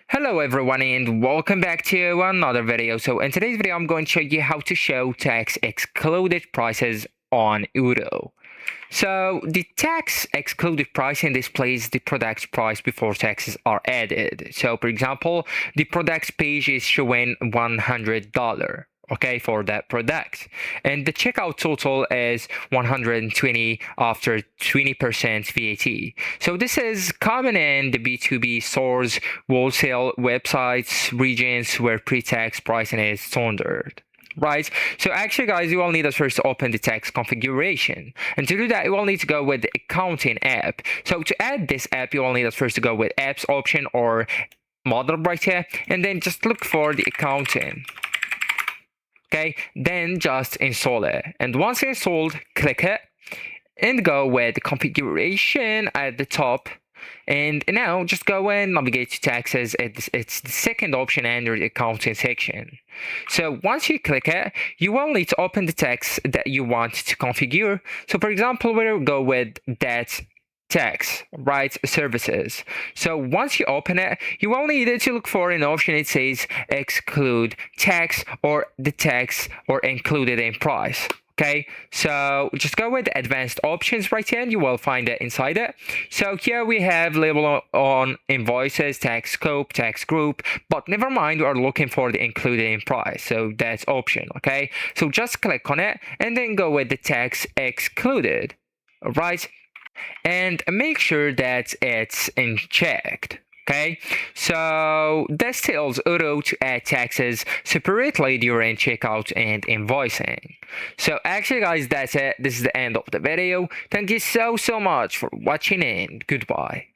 Hello everyone and welcome back to another video. So in today's video I'm going to show you how to show tax excluded prices on Odoo. So the tax excluded pricing displays the product's price before taxes are added. So for example, the product's page is showing $100. Okay, for that product, and the checkout total is 120 after 20% VAT. So this is common in the B2B stores, wholesale websites, regions where pre-tax pricing is standard. Right, so actually guys, you will need us first to open the tax configuration, and to do that you will need to go with the accounting app. So to add this app you will need us first to go with apps option or model right here, and then just look for the accounting. Okay, then just install it, and once installed click it and go with configuration at the top, and now just go and navigate to taxes. It's the second option under the accounting section. So once you click it, you will need to open the tax that you want to configure. So for example, we'll go with that tax, right, services. So once you open it, you will need to look for an option. It says exclude tax or the tax or included in price. Okay, so just go with advanced options right here and you will find it inside it. So here we have label on invoices, tax scope, tax group, but never mind, we are looking for the included in price, so that's option. Okay, so just click on it and then go with the tax excluded. All right, and make sure that it's unchecked. Okay, so this tells Odoo to add taxes separately during checkout and invoicing. So actually guys, that's it. This is the end of the video. Thank you so much for watching and goodbye.